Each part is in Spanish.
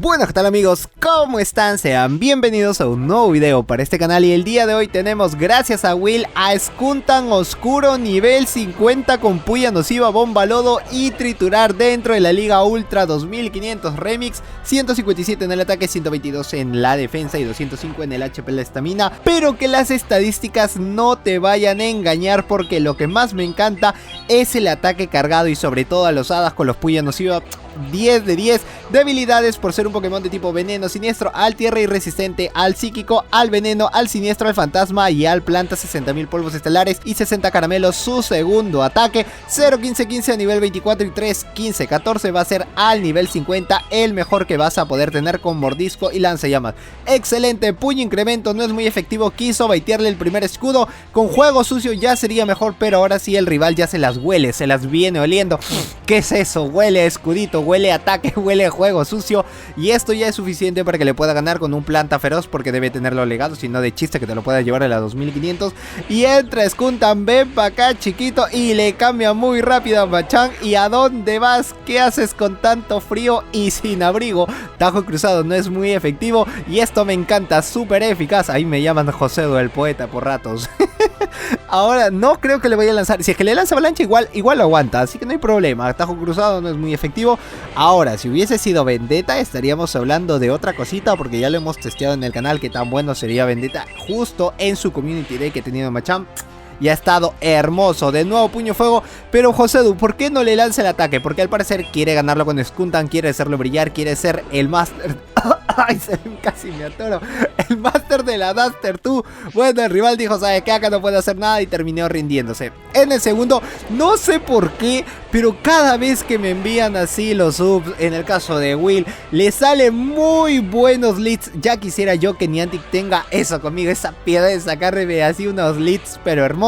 Bueno, ¿qué tal amigos? ¿Cómo están? Sean bienvenidos a un nuevo video para este canal. Y el día de hoy tenemos, gracias a Will, a Skuntank Oscuro nivel 50 con Puya Nociva, Bomba Lodo y Triturar dentro de la Liga Ultra 2500 Remix. 157 en el ataque, 122 en la defensa y 205 en el HP la estamina. Pero que las estadísticas no te vayan a engañar, porque lo que más me encanta es el ataque cargado y sobre todo a los hadas con los Puya Nociva. 10 de 10 debilidades por ser un Pokémon de tipo veneno, siniestro, al tierra y resistente, al psíquico, al veneno, al siniestro, al fantasma y al planta. 60.000 polvos estelares y 60 caramelos su segundo ataque. 0-15-15 a nivel 24 y 3-15-14 va a ser al nivel 50, el mejor que vas a poder tener con mordisco y lanzallamas. Excelente, puño incremento, no es muy efectivo, quiso baitearle el primer escudo. Con juego sucio ya sería mejor, pero ahora sí el rival ya se las huele, se las viene oliendo. ¿Qué es eso? Huele a escudito, huele a ataque, huele a juego sucio. Y esto ya es suficiente para que le pueda ganar con un planta feroz, porque debe tenerlo legado, si no de chiste que te lo pueda llevar a la 2500. Y entra Skuntank, ven para acá chiquito, y le cambia muy rápido a Machamp. ¿Y a dónde vas? ¿Qué haces con tanto frío y sin abrigo? Tajo cruzado no es muy efectivo y esto me encanta, súper eficaz. Ahí me llaman Josedo el poeta por ratos. Ahora no creo que le vaya a lanzar. Si es que le lanza avalancha igual lo aguanta, así que no hay problema. Tajo cruzado no es muy efectivo. Ahora, si hubiese sido Vendetta, estaríamos hablando de otra cosita, porque ya lo hemos testeado en el canal, que tan bueno sería Vendetta justo en su Community Day que ha tenido Machamp. Y ha estado hermoso. De nuevo puño fuego. Pero Josedu, ¿por qué no le lanza el ataque? Porque al parecer quiere ganarlo con Skuntank, quiere hacerlo brillar, quiere ser el Master. Ay, casi me atoro. El Master de la Duster 2. Bueno, el rival dijo, ¿sabe qué? Acá no puede hacer nada y terminó rindiéndose. En el segundo, no sé por qué, pero cada vez que me envían así los subs, en el caso de Will, le salen muy buenos leads. Ya quisiera yo que Niantic tenga eso conmigo, esa piedad de sacarme así unos leads, pero hermosos.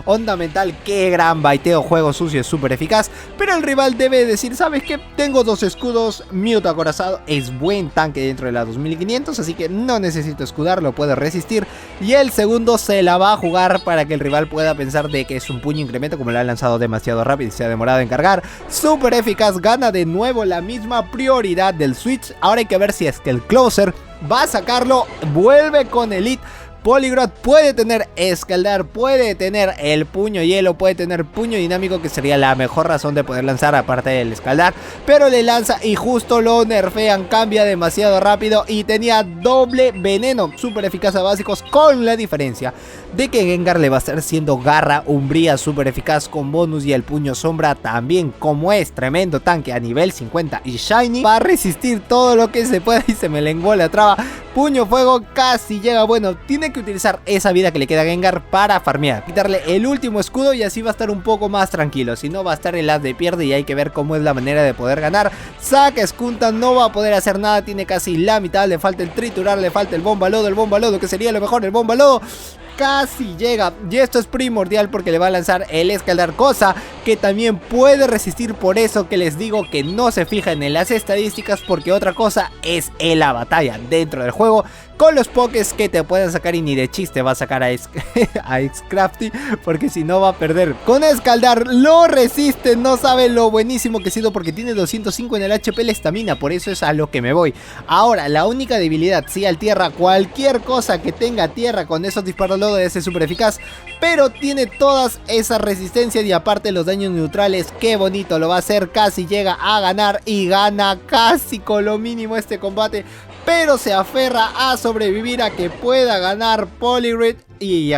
Onda mental, qué gran baiteo, juego sucio, es súper eficaz. Pero el rival debe decir, ¿sabes qué? Tengo dos escudos, Mewtwo acorazado es buen tanque dentro de la 2500, así que no necesito escudar, lo puede resistir. Y el segundo se la va a jugar para que el rival pueda pensar de que es un puño incremento, como lo ha lanzado demasiado rápido y se ha demorado en cargar. Súper eficaz, gana de nuevo la misma prioridad del Switch. Ahora hay que ver si es que el Closer va a sacarlo, vuelve con Elite. Poliwrath puede tener escaldar, puede tener el puño hielo, puede tener puño dinámico, que sería la mejor razón de poder lanzar aparte del escaldar. Pero le lanza y justo lo nerfean, cambia demasiado rápido y tenía doble veneno. Súper eficaz a básicos, con la diferencia de que Gengar le va a estar siendo garra, umbría súper eficaz con bonus, y el puño sombra también, como es tremendo tanque a nivel 50 y shiny, va a resistir todo lo que se pueda. Y se me lenguó la traba. Puño fuego casi llega, bueno, tiene que utilizar esa vida que le queda a Gengar para farmear, quitarle el último escudo y así va a estar un poco más tranquilo. Si no, va a estar el as de pierde y hay que ver cómo es la manera de poder ganar. Saca Skuntank, no va a poder hacer nada, tiene casi la mitad, le falta el triturar, le falta el bomba lodo que sería lo mejor, el bomba lodo. Casi llega, y esto es primordial porque le va a lanzar el escaldar, cosa que también puede resistir. Por eso que les digo que no se fijen en las estadísticas, porque otra cosa es en la batalla dentro del juego con los pokés que te pueden sacar, y ni de chiste va a sacar a Xcrafty, porque si no va a perder. Con escaldar lo resiste, no sabe lo buenísimo que ha sido, porque tiene 205 en el HP la estamina, por eso es a lo que me voy. Ahora, la única debilidad, sí, al tierra, cualquier cosa que tenga tierra con esos disparos lodo es súper eficaz, pero tiene todas esas resistencias y aparte los daños neutrales. Qué bonito lo va a hacer, casi llega a ganar y gana casi con lo mínimo este combate, pero se aferra a sobrevivir a que pueda ganar Poliwrath y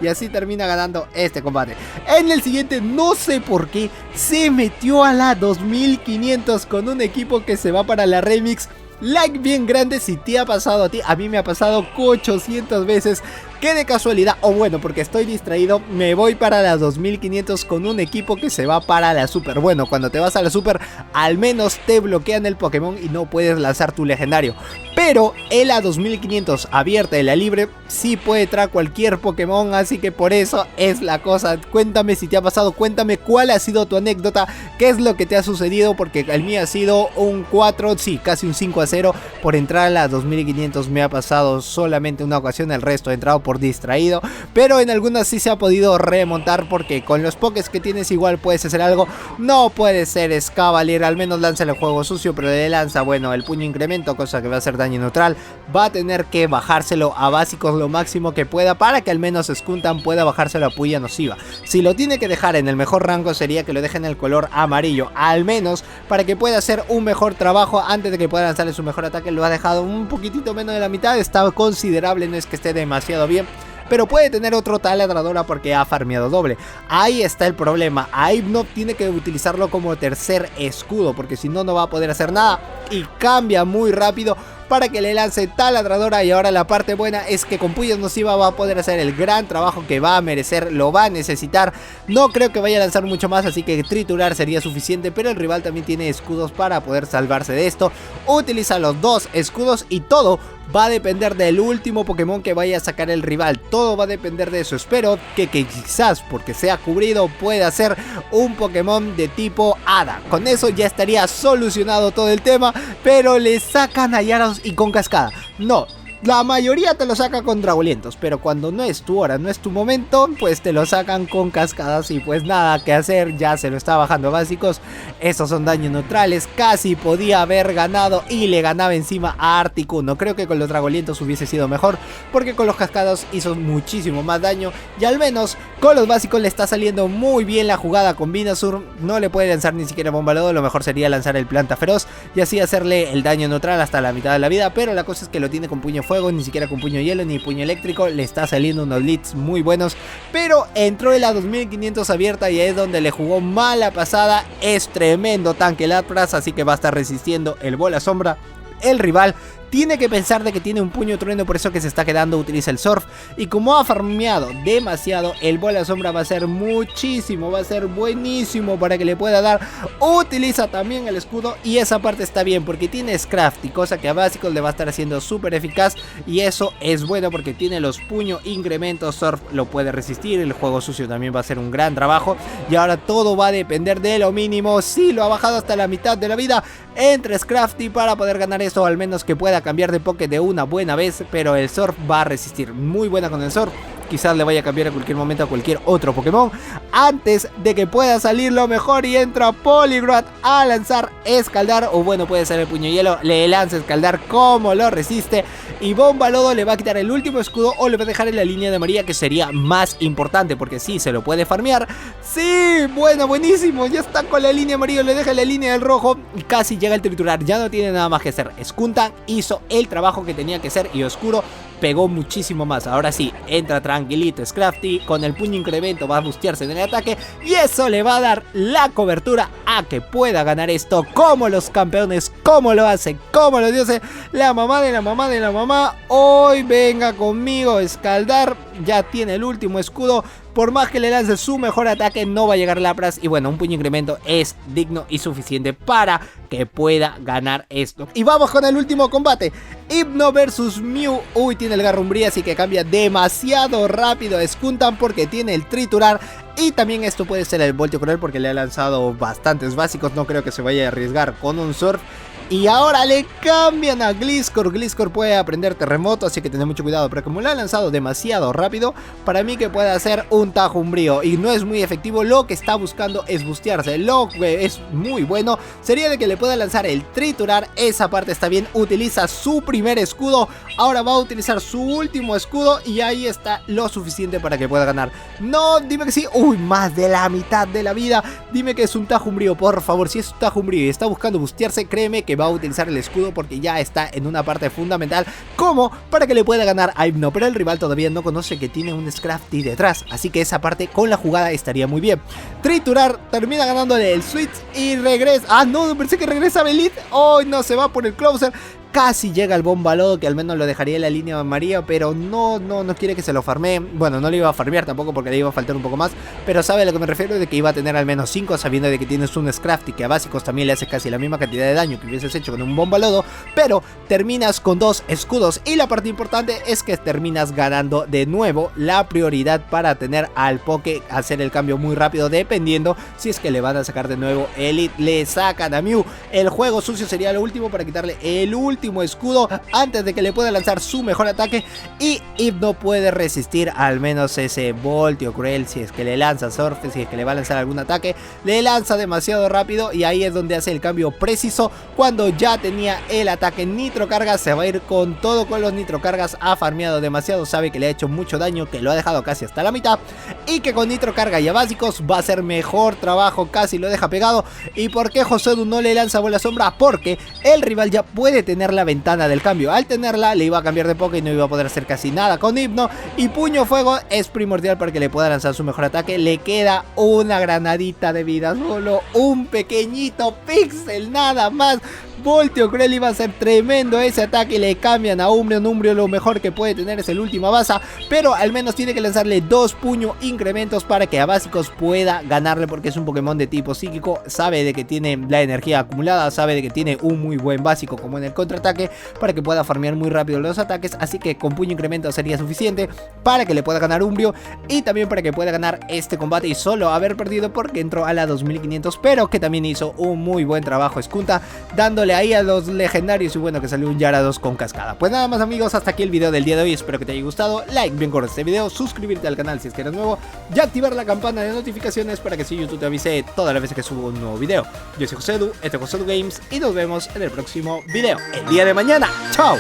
así termina ganando este combate. En el siguiente, no sé por qué, se metió a la 2500 con un equipo que se va para la Remix. Like bien grande si te ha pasado a ti, a mí me ha pasado 800 veces. Que de casualidad, o bueno, porque estoy distraído, me voy para las 2500 con un equipo que se va para la Super. Bueno, cuando te vas a la Super, al menos te bloquean el Pokémon y no puedes lanzar tu legendario. Pero en la 2500 abierta, en la libre, sí puede traer cualquier Pokémon, así que por eso es la cosa. Cuéntame si te ha pasado, cuéntame cuál ha sido tu anécdota, qué es lo que te ha sucedido, porque el mío ha sido un 4, sí, casi un 5-0 por entrar a la 2500. Me ha pasado solamente una ocasión, el resto he entrado por distraído, pero en algunas sí se ha podido remontar porque con los pokés que tienes igual puedes hacer algo. No puede ser Escavalier, al menos lanza el juego sucio, pero le lanza, bueno, el puño incremento, cosa que va a hacer daño neutral. Va a tener que bajárselo a básicos lo máximo que pueda para que al menos Skuntan pueda bajárselo a puya nociva. Si lo tiene que dejar en el mejor rango sería que lo deje en el color amarillo, al menos para que pueda hacer un mejor trabajo antes de que pueda lanzarle su mejor ataque. Lo ha dejado un poquitito menos de la mitad, está considerable, no es que esté demasiado bien, pero puede tener otro taladradora porque ha farmeado doble. Ahí está el problema. Ahí no tiene que utilizarlo como tercer escudo, porque si no, no va a poder hacer nada. Y cambia muy rápido para que le lance taladradora. Y ahora la parte buena es que con puya nociva va a poder hacer el gran trabajo que va a merecer, lo va a necesitar. No creo que vaya a lanzar mucho más, así que triturar sería suficiente, pero el rival también tiene escudos para poder salvarse de esto. Utiliza los dos escudos y todo va a depender del último Pokémon que vaya a sacar el rival. Todo va a depender de eso. Espero que quizás, porque sea cubrido, pueda ser un Pokémon de tipo Hada. Con eso ya estaría solucionado todo el tema, pero le sacan a Yaros y con cascada. No, la mayoría te lo saca con Dragolientos, pero cuando no es tu hora, no es tu momento, pues te lo sacan con cascadas y pues nada que hacer, ya se lo está bajando a básicos. Esos son daños neutrales, casi podía haber ganado y le ganaba encima a Articuno. Creo que con los Dragolientos hubiese sido mejor, porque con los cascados hizo muchísimo más daño y al menos con los básicos le está saliendo muy bien la jugada con Venusaur. No le puede lanzar ni siquiera Bomba Lodo, lo mejor sería lanzar el Planta Feroz y así hacerle el daño neutral hasta la mitad de la vida, pero la cosa es que lo tiene con puño fuego, ni siquiera con puño hielo ni puño eléctrico. Le está saliendo unos leads muy buenos, pero entró en la 2500 abierta y es donde le jugó mala pasada. Es tremendo tanque Lapras, así que va a estar resistiendo el bola sombra. El rival tiene que pensar de que tiene un puño trueno, por eso que se está quedando, utiliza el surf. Y como ha farmeado demasiado, el bola sombra va a ser muchísimo, va a ser buenísimo para que le pueda dar. Utiliza también el escudo y esa parte está bien porque tiene Scrafty, cosa que a básicos le va a estar haciendo súper eficaz. Y eso es bueno porque tiene los puño incrementos, surf lo puede resistir, el juego sucio también va a hacer un gran trabajo. Y ahora todo va a depender de lo mínimo. Si lo ha bajado hasta la mitad de la vida, entre Scrafty para poder ganar esto, al menos que pueda cambiar de poke de una buena vez, pero el surf va a resistir. Muy buena con el surf. Quizás le vaya a cambiar en cualquier momento a cualquier otro Pokémon antes de que pueda salir lo mejor y entra Poliwrath a lanzar Escaldar, o bueno, puede ser el puño hielo, le lanza Escaldar como lo resiste y Bomba Lodo le va a quitar el último escudo o le va a dejar en la línea de María, que sería más importante porque sí, se lo puede farmear. Sí, bueno, buenísimo, ya está con la línea amarillo, le deja la línea del rojo y casi llega el triturar, ya no tiene nada más que hacer. Skuntan hizo el trabajo que tenía que hacer y Oscuro pegó muchísimo más. Ahora sí, entra tranquilito Scrafty, con el puño incremento va a bustearse en el ataque y eso le va a dar la cobertura a que pueda ganar esto como los campeones, como lo hace, como lo dice la mamá de la mamá de la mamá. Hoy venga conmigo, Escaldar, ya tiene el último escudo. Por más que le lance su mejor ataque, no va a llegar Lapras. Y bueno, un puño incremento es digno y suficiente para que pueda ganar esto. Y vamos con el último combate. Hypno versus Mew. Uy, tiene el Garrumbría, así que cambia demasiado rápido a Skuntan porque tiene el triturar. Y también esto puede ser el Voltio Cruel porque le ha lanzado bastantes básicos. No creo que se vaya a arriesgar con un surf. Y ahora le cambian a Gliscor. Gliscor puede aprender terremoto, así que tened mucho cuidado. Pero como lo ha lanzado demasiado rápido, para mí que puede hacer un Tajo Umbrío y no es muy efectivo, lo que está buscando es bustearse. Lo que es muy bueno sería de que le pueda lanzar el triturar. Esa parte está bien. Utiliza su primer escudo. Ahora va a utilizar su último escudo y ahí está lo suficiente para que pueda ganar. No, dime que sí. Uy, más de la mitad de la vida. Dime que es un Tajo Umbrío, por favor. Si es un Tajo Umbrío y está buscando bustearse, créeme que va a utilizar el escudo porque ya está en una parte fundamental como para que le pueda ganar a Hypno, pero el rival todavía no conoce que tiene un Scrafty detrás, así que esa parte con la jugada estaría muy bien. Triturar termina ganándole el Switch y regresa. Ah, no, pensé que regresa Belit. Hoy no, se va por el Closer. Casi llega el Bomba Lodo, que al menos lo dejaría en la línea de María, pero no quiere que se lo farmee. Bueno, no le iba a farmear tampoco porque le iba a faltar un poco más, pero sabe a lo que me refiero, de que iba a tener al menos 5, sabiendo de que tienes un Scrafty que a básicos también le hace casi la misma cantidad de daño que hubieses hecho con un Bomba Lodo, pero terminas con 2 escudos básicos. Y la parte importante es que terminas ganando de nuevo la prioridad para tener al Poké, hacer el cambio muy rápido, dependiendo si es que le van a sacar de nuevo Elite. Le sacan a Mew, el juego sucio sería lo último para quitarle el último escudo antes de que le pueda lanzar su mejor ataque. Y Hypno puede resistir al menos ese Voltio Cruel. Si es que le lanza Surfe, si es que le va a lanzar algún ataque, le lanza demasiado rápido y ahí es donde hace el cambio preciso. Cuando ya tenía el ataque Nitro Carga, se va a ir con todo con los Nitro Cargas. Ha farmeado demasiado, sabe que le ha hecho mucho daño, que lo ha dejado casi hasta la mitad, y que con Nitro Carga y a básicos va a hacer mejor trabajo, casi lo deja pegado. ¿Y por qué Josedu no le lanza bola sombra? Porque el rival ya puede tener la ventana del cambio. Al tenerla le iba a cambiar de Poké y no iba a poder hacer casi nada con Hypno. Y Puño Fuego es primordial para que le pueda lanzar su mejor ataque. Le queda una granadita de vida, solo un pequeñito píxel nada más. Voltio Cruel iba a ser tremendo ese ataque. Le cambian a Umbreon. Umbreon lo mejor que puede tener es el última baza, pero al menos tiene que lanzarle 2 puño incrementos para que a básicos pueda ganarle, porque es un Pokémon de tipo psíquico. Sabe de que tiene la energía acumulada, sabe de que tiene un muy buen básico como en el contraataque para que pueda farmear muy rápido los ataques. Así que con puño incremento sería suficiente para que le pueda ganar Umbreon y también para que pueda ganar este combate y solo haber perdido porque entró a la 2500, pero que también hizo un muy buen trabajo Skunta, dándole ahí a los legendarios. Y bueno, que salió un Gyarados con cascada. Pues nada más amigos, hasta aquí el video del día de hoy. Espero que te haya gustado. Like bien corto este video, suscribirte al canal si es que eres nuevo y activar la campana de notificaciones para que si YouTube te avise todas las veces que subo un nuevo video. Yo soy Josedu, este es Josedu Games y nos vemos en el próximo video el día de mañana. ¡Chao!